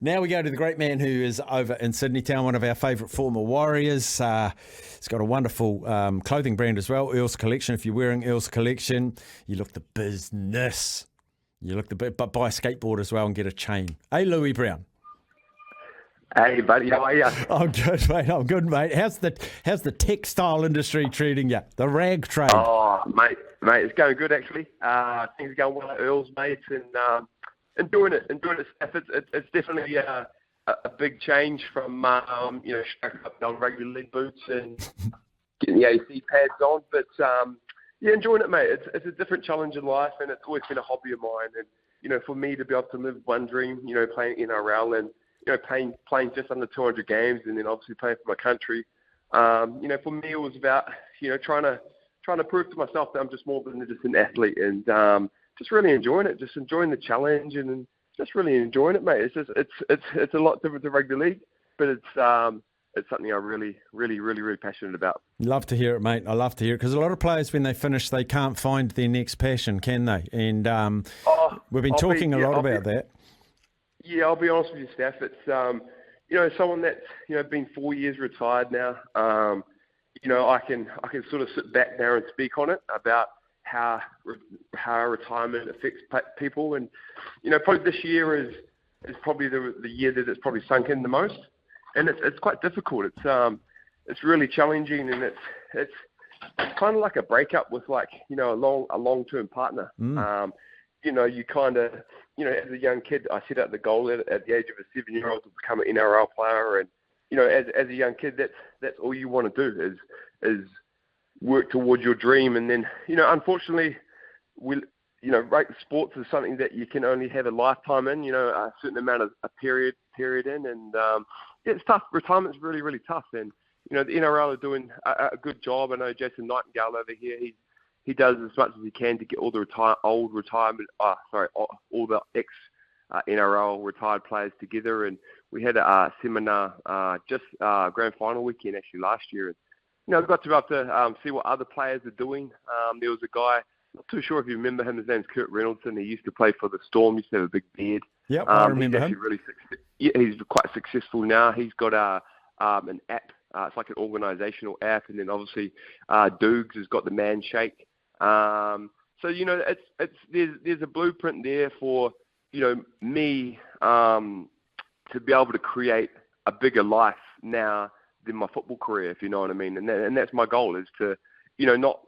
Now we go to the great man who is over in Sydney Town, one of our favourite former Warriors. He's got a wonderful clothing brand as well, Earl's Collection. If you're wearing Earl's Collection, you look the business. But buy a skateboard as well and get a chain. Hey, Louis Brown. Hey, buddy, how are you? I'm good, mate. How's the textile industry treating you? The rag trade. Oh, mate, it's going good actually. Things are going well at Earl's, mate, and enjoying it. It's definitely a big change from strapping up on rugby league boots and getting the AC pads on. But yeah, enjoying it, mate. It's a different challenge in life, and it's always been a hobby of mine. And for me to be able to live one dream, playing NRL and playing just under 200 games, and then obviously playing for my country. For me it was about trying to prove to myself that I'm just more than just an athlete, and just really enjoying it, just enjoying the challenge, and just really enjoying it, mate. It's a lot different to rugby league, but it's something I'm really passionate about. Love to hear it, mate. I love to hear it, because a lot of players, when they finish, they can't find their next passion, can they? And we've been talking a lot about that. Yeah, I'll be honest with you, Steph. It's someone that's been 4 years retired now. I can sort of sit back now and speak on it about how retirement affects people, and probably this year is probably the year that it's probably sunk in the most, and it's quite difficult. It's really challenging, and it's kind of like a breakup with a long-term partner. You kind of, as a young kid, I set out the goal at the age of a 7-year-old to become an NRL player. And, as a young kid, that's all you want to do is work towards your dream. And then, unfortunately, sports is something that you can only have a lifetime in, a certain amount of a period in. And, it's tough. Retirement's really, really tough. And, the NRL are doing a good job. I know Jason Nightingale over here, he does as much as he can to get all the all the ex-NRL retired players together. And we had a seminar just grand final weekend actually last year. And, I got to be able to see what other players are doing. There was a guy, not too sure if you remember him, his name's Kurt Reynoldson. He used to play for the Storm, used to have a big beard. Yep, I remember him. He's quite successful now. He's got an app. It's like an organisational app. And then obviously Doogs has got the Man Shake. So there's a blueprint there for me to be able to create a bigger life now than my football career, if you know what I mean. And that's my goal, is to not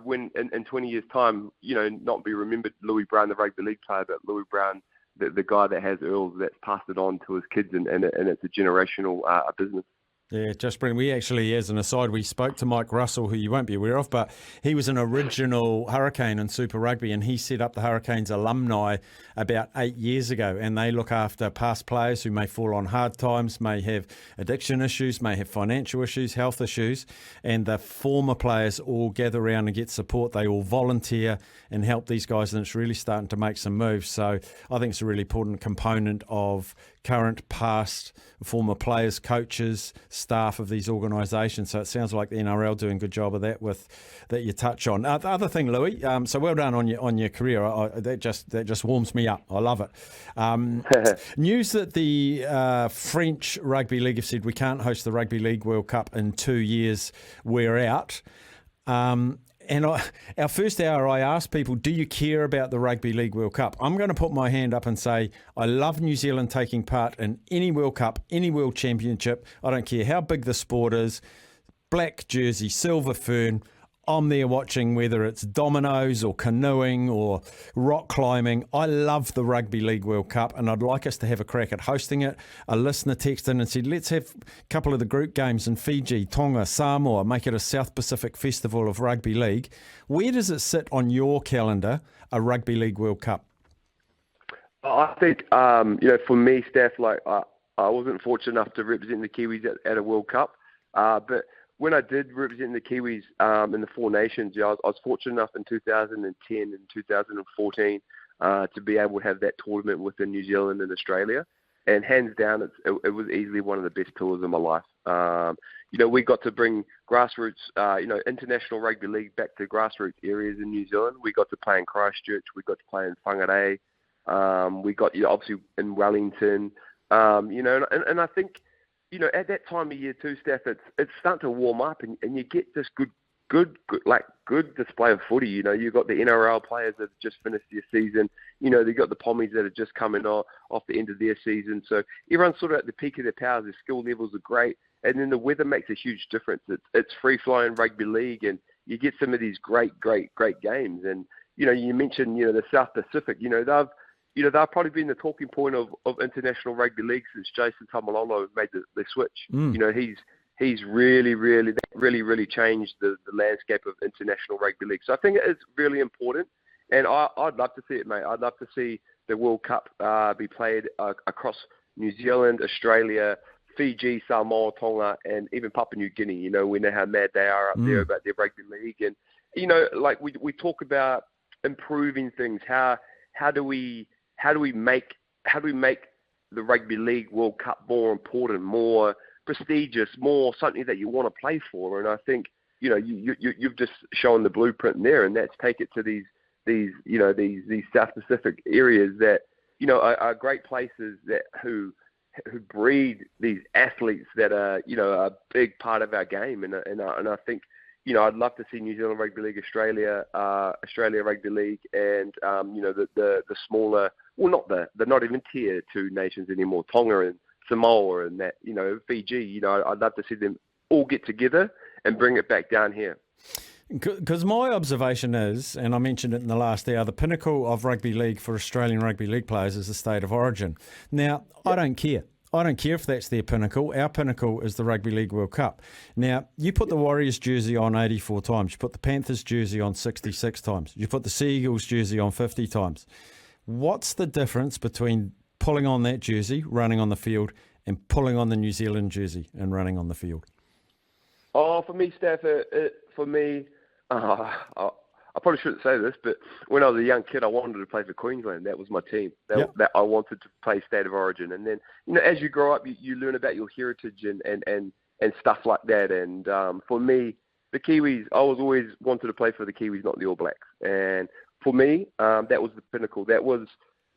when in 20 years time not be remembered Louis Brown, the rugby league player, but Louis Brown, the guy that has Earls, that's passed it on to his kids, and it's a generational business. Yeah, just brilliant. We actually, as an aside, we spoke to Mike Russell, who you won't be aware of, but he was an original Hurricane in Super Rugby, and he set up the Hurricanes alumni about 8 years ago, and they look after past players who may fall on hard times, may have addiction issues, may have financial issues, health issues, and the former players all gather around and get support. They all volunteer and help these guys, and it's really starting to make some moves. So I think it's a really important component of current, past, former players, coaches, staff of these organisations. So it sounds like the NRL doing a good job of that that you touch on. The other thing, Louis, so well done on your career. That just warms me up. I love it. News that the French Rugby League have said we can't host the Rugby League World Cup in 2 years. We're out. And our first hour, I asked people, do you care about the Rugby League World Cup? I'm going to put my hand up and say, I love New Zealand taking part in any World Cup, any World Championship. I don't care how big the sport is. Black jersey, silver fern. I'm there watching, whether it's dominoes or canoeing or rock climbing. I love the Rugby League World Cup, and I'd like us to have a crack at hosting it. A listener texted in and said, let's have a couple of the group games in Fiji, Tonga, Samoa, make it a South Pacific Festival of Rugby League. Where does it sit on your calendar, a Rugby League World Cup? I think, for me, Steph, I wasn't fortunate enough to represent the Kiwis at a World Cup, but when I did represent the Kiwis in the Four Nations, I was fortunate enough in 2010 and 2014 to be able to have that tournament within New Zealand and Australia. And hands down, it was easily one of the best tours of my life. We got to bring grassroots, international rugby league back to grassroots areas in New Zealand. We got to play in Christchurch. We got to play in Whangarei. We got obviously in Wellington. And I think, at that time of year too, Steph, it's starting to warm up, and you get this good display of footy. You've got the NRL players that have just finished their season. They've got the Pommies that are just coming off the end of their season. So everyone's sort of at the peak of their powers. Their skill levels are great. And then the weather makes a huge difference. It's free-flowing rugby league, and you get some of these great games. And, you mentioned, the South Pacific. They've probably been the talking point of international rugby league since Jason Tamalolo made the switch. He's really changed the landscape of international rugby league. So I think it is really important, and I'd love to see it, mate. I'd love to see the World Cup be played across New Zealand, Australia, Fiji, Samoa, Tonga, and even Papua New Guinea. We know how mad they are up there about their rugby league, and like we talk about improving things. How do we make the Rugby League World Cup more important, more prestigious, more something that you want to play for? And I think you've just shown the blueprint there, and that's take it to these South Pacific areas that are great places who breed these athletes that are a big part of our game, and I think I'd love to see New Zealand Rugby League, Australia Rugby League, and the smaller, well, they're not even tier 2 nations anymore, Tonga and Samoa and that, Fiji. I'd love to see them all get together and bring it back down here. Because my observation is, and I mentioned it in the last hour, the pinnacle of rugby league for Australian rugby league players is the state of origin. Now, I don't care. I don't care if that's their pinnacle. Our pinnacle is the Rugby League World Cup. Now, you put the Warriors jersey on 84 times. You put the Panthers jersey on 66 times. You put the Sea Eagles jersey on 50 times. What's the difference between pulling on that jersey, running on the field, and pulling on the New Zealand jersey and running on the field? Oh, for me, Steph, I probably shouldn't say this, but when I was a young kid, I wanted to play for Queensland. That was my team. That I wanted to play State of Origin. And then, as you grow up, you learn about your heritage and stuff like that. And for me, the Kiwis, I was always wanted to play for the Kiwis, not the All Blacks. And for me, that was the pinnacle. That was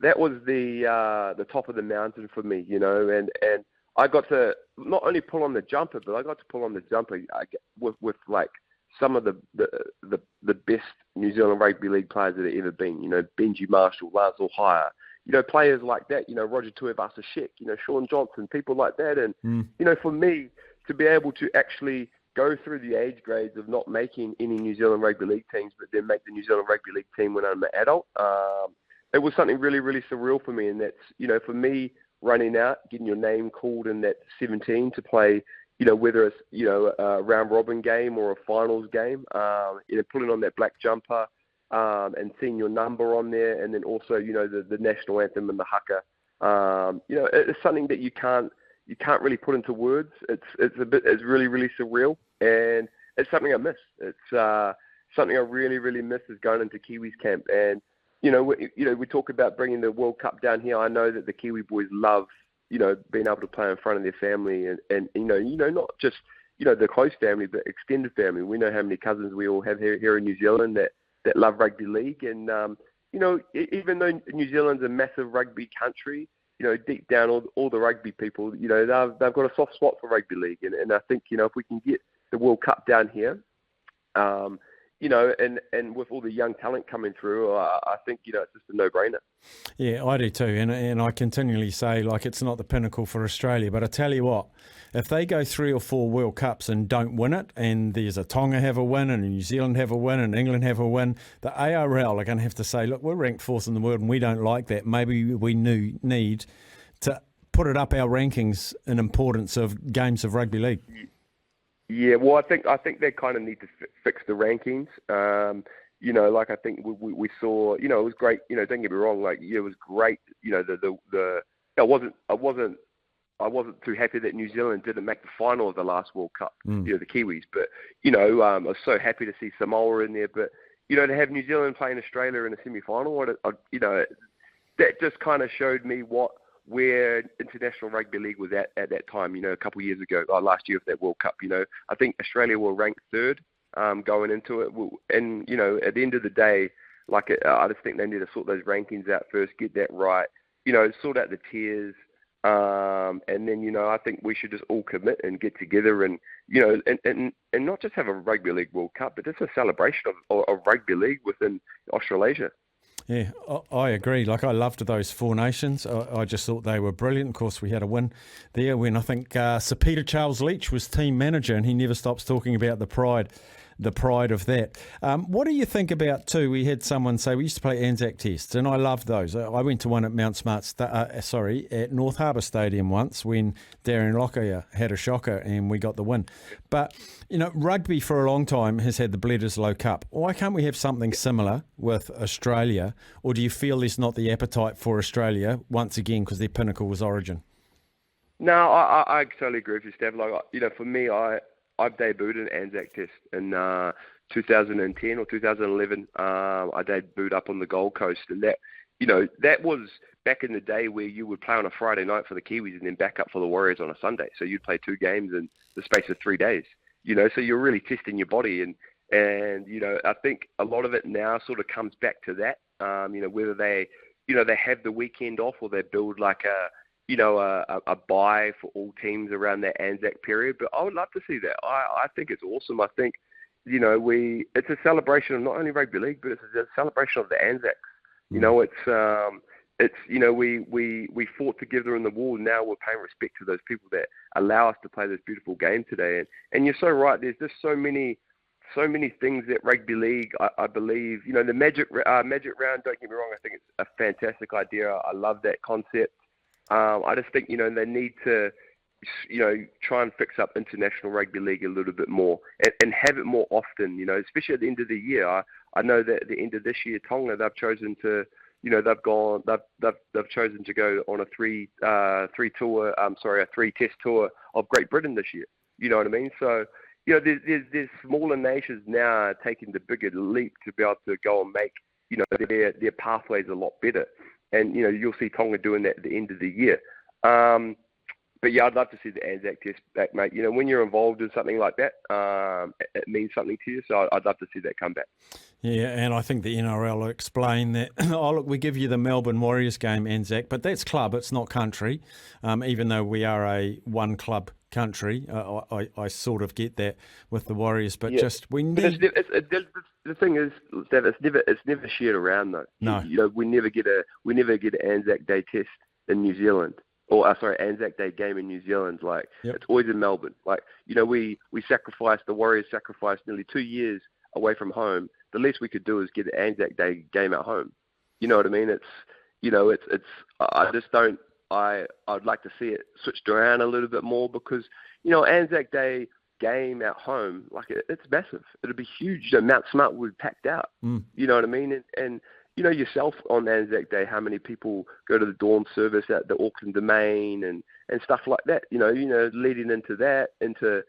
the top of the mountain for me, And I got to not only pull on the jumper, but I got to pull on the jumper with like some of the best New Zealand Rugby League players that have ever been. Benji Marshall, Lars O'Hire, players like that. Roger Tuivasa-Sheck, Sean Johnson, people like that. And for me to be able to actually go through the age grades of not making any New Zealand Rugby League teams, but then make the New Zealand Rugby League team when I'm an adult, it was something really, really surreal for me. And that's, for me, running out, getting your name called in that 17 to play, whether it's, a round robin game or a finals game, putting on that black jumper, and seeing your number on there. And then also, the national anthem and the haka, it's something that you can't really put into words. It's really, really surreal. And it's something I miss. It's, something I really, really miss is going into Kiwis camp. And, we talk about bringing the World Cup down here. I know that the Kiwi boys love, being able to play in front of their family and not just, the close family, but extended family. We know how many cousins we all have here in New Zealand that love rugby league. And, even though New Zealand's a massive rugby country, deep down, all the rugby people, they've got a soft spot for rugby league. And I think, if we can get the World Cup down here, and with all the young talent coming through, I think, it's just a no-brainer. Yeah, I do too. And I continually say, it's not the pinnacle for Australia. But I tell you what, if they go 3 or 4 World Cups and don't win it, and there's a Tonga have a win, and New Zealand have a win, and England have a win, the ARL are going to have to say, look, we're ranked 4th in the world, and we don't like that. Maybe we need to put it up our rankings in importance of games of rugby league. Yeah, well, I think they kind of need to fix the rankings. I think we saw, it was great. Don't get me wrong, it was great. I wasn't too happy that New Zealand didn't make the final of the last World Cup. The Kiwis, but I was so happy to see Samoa in there. But to have New Zealand playing Australia in a semi-final, that just kind of showed me where international rugby league was at that time, a couple of years ago, last year with that World Cup. I think Australia were ranked 3rd going into it. And, at the end of the day, I just think they need to sort those rankings out first, get that right, sort out the tiers, And then, I think we should just all commit and get together and, and not just have a Rugby League World Cup, but just a celebration of rugby league within Australasia. Yeah, I agree. Like, I loved those Four Nations. I just thought they were brilliant. Of course, we had a win there when I think Sir Peter Charles Leach was team manager, and he never stops talking about the pride of that. What do you think about, too, we had someone say we used to play Anzac Tests, and I loved those. I went to one at at North Harbour Stadium once when Darren Lockyer had a shocker and we got the win. But, rugby for a long time has had the Bledisloe Cup. Why can't we have something similar with Australia? Or do you feel there's not the appetite for Australia, once again, because their pinnacle was Origin? No, I totally agree with you, Steph. Like, for me, I've debuted an Anzac Test in 2010 or 2011. I debuted up on the Gold Coast, and that was back in the day where you would play on a Friday night for the Kiwis and then back up for the Warriors on a Sunday. So you'd play 2 games in the space of 3 days. So you're really testing your body, and I think a lot of it now sort of comes back to that. Whether they have the weekend off or they build like a bye for all teams around that Anzac period. But I would love to see that. I think it's awesome. I think, it's a celebration of not only rugby league, but it's a celebration of the Anzacs. We fought together in the war. Now we're paying respect to those people that allow us to play this beautiful game today. And you're so right. There's just so many things that rugby league, I believe, the magic round, don't get me wrong, I think it's a fantastic idea. I love that concept. I just think, they need to, try and fix up international rugby league a little bit more and have it more often, especially at the end of the year. I know that at the end of this year, Tonga, they've chosen to, they've chosen to go on a three test tour of Great Britain this year. You know what I mean? So, there's smaller nations now taking the bigger leap to be able to go and make, their pathways a lot better. And, you'll see Tonga doing that at the end of the year. But, yeah, I'd love to see the Anzac Test back, mate. When you're involved in something like that, it means something to you. So I'd love to see that come back. Yeah, and I think the NRL will explain that. Look, we give you the Melbourne Warriors game, Anzac, but that's club, it's not country. Even though we are a one-club country, I sort of get that with the Warriors, but just we need... The thing is, it's never shared around though. No, we never get an Anzac Day test in New Zealand, or Anzac Day game in New Zealand. Like It's always in Melbourne. Like we the Warriors sacrificed nearly 2 years away from home. The least we could do is get an Anzac Day game at home. You know what I mean? I'd like to see it switched around a little bit more because Anzac Day game at home, like it's massive. It'll be huge. Mount Smart will be packed out. You know what I mean? And yourself on Anzac Day, how many people go to the dawn service at the Auckland Domain and stuff like that. Leading into that, into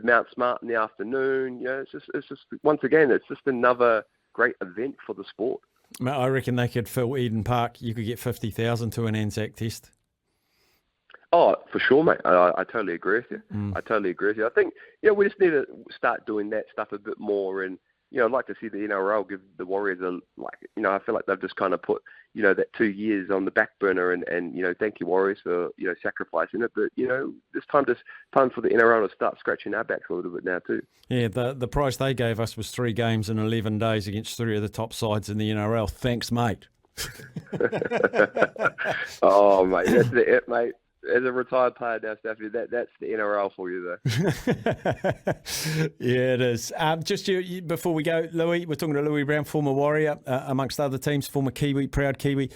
Mount Smart in the afternoon. It's just once again, it's just another great event for the sport. I reckon they could fill Eden Park. You could get 50,000 to an Anzac Test. Oh, for sure, mate. I totally agree with you. I totally agree with you. I think, we just need to start doing that stuff a bit more. And, I'd like to see the NRL give the Warriors I feel like they've just kind of put, that 2 years on the back burner and thank you, Warriors, for, sacrificing it. But, it's time for the NRL to start scratching our backs a little bit now too. Yeah, the price they gave us was 3 games in 11 days against 3 of the top sides in the NRL. Thanks, mate. Oh, mate, that's it, mate. As a retired player now, Staffy, that's the NRL for you, though. Yeah, it is. Just before we go, Louis, we're talking to Louis Brown, former Warrior, amongst other teams, former Kiwi, proud Kiwi.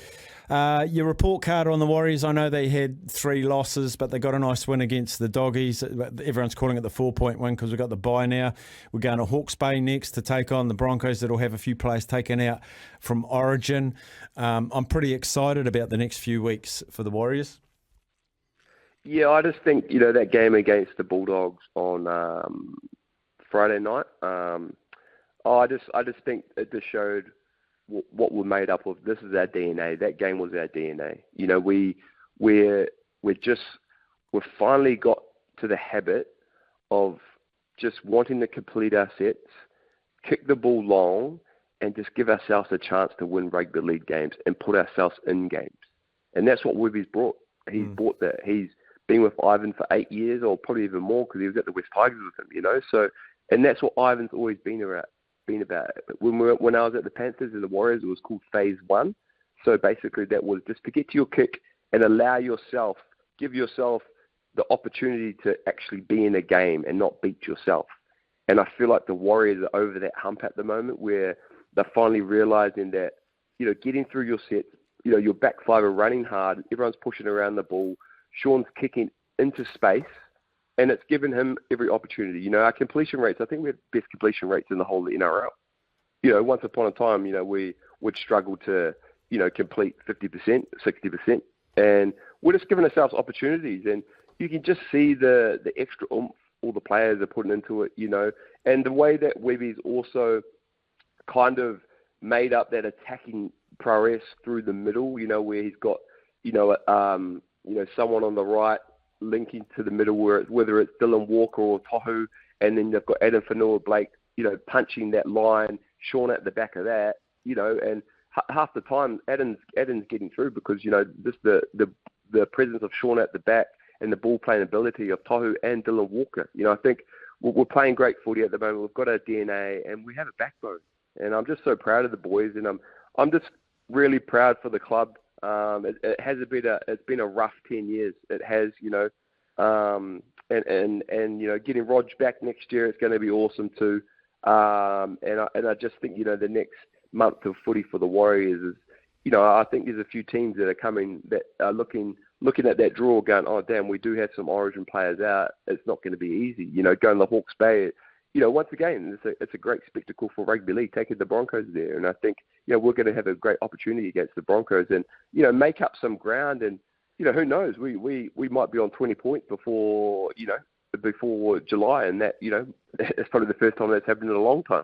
Your report card on the Warriors, I know they had 3 losses, but they got a nice win against the Doggies. Everyone's calling it the 4-point win because we've got the bye now. We're going to Hawke's Bay next to take on the Broncos that'll have a few players taken out from Origin. I'm pretty excited about the next few weeks for the Warriors. Yeah, I just think, that game against the Bulldogs on Friday night, I just think it just showed what we're made up of. This is our DNA. That game was our DNA. We've finally got to the habit of just wanting to complete our sets, kick the ball long, and just give ourselves a chance to win rugby league games and put ourselves in games. And that's what Webby's brought. he's bought that. He's been with Ivan for 8 years, or probably even more, because he was at the West Tigers with him, So, and that's what Ivan's always been about. When I was at the Panthers and the Warriors, it was called Phase 1. So basically, that was just to get to your kick and give yourself the opportunity to actually be in a game and not beat yourself. And I feel like the Warriors are over that hump at the moment, where they're finally realizing that, getting through your sets, your back five are running hard, everyone's pushing around the ball, Sean's kicking into space, and it's given him every opportunity. Our completion rates, I think we have the best completion rates in the whole of the NRL. Once upon a time, we would struggle to, complete 50%, 60%, and we're just giving ourselves opportunities, and you can just see the extra oomph all the players are putting into it, and the way that Webby's also kind of made up that attacking prowess through the middle, where he's got, someone on the right linking to the middle, whether it's Dylan Walker or Tohu, and then they've got Adam Fanua-Blake, punching that line, Sean at the back of that, and half the time Adam's getting through because, just the presence of Sean at the back and the ball playing ability of Tohu and Dylan Walker. I think we're playing great footy at the moment. We've got our DNA and we have a backbone. And I'm just so proud of the boys, and I'm just really proud for the club. It's been a rough 10 years. It has, and getting Rog back next year, it's going to be awesome too. And I just think, the next month of footy for the Warriors is, I think there's a few teams that are coming that are looking at that draw going, oh, damn, we do have some Origin players out. It's not going to be easy. Going to Hawke's Bay, once again, it's a great spectacle for rugby league, taking the Broncos there. And I think, we're going to have a great opportunity against the Broncos and, make up some ground. And, who knows, we might be on 20 points before July. And that, it's probably the first time that's happened in a long time.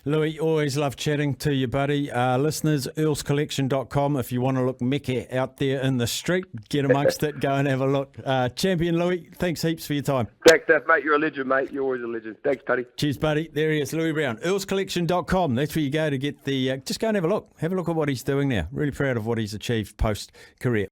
Louis, always love chatting to you, buddy. Listeners, earlscollection.com. If you want to look Mecca out there in the street, get amongst it, go and have a look. Champion Louis, thanks heaps for your time. Thanks, Dave, mate. You're a legend, mate. You're always a legend. Thanks, buddy. Cheers, buddy. There he is, Louis Brown. earlscollection.com. That's where you go to get the... just go and have a look. Have a look at what he's doing now. Really proud of what he's achieved post-career.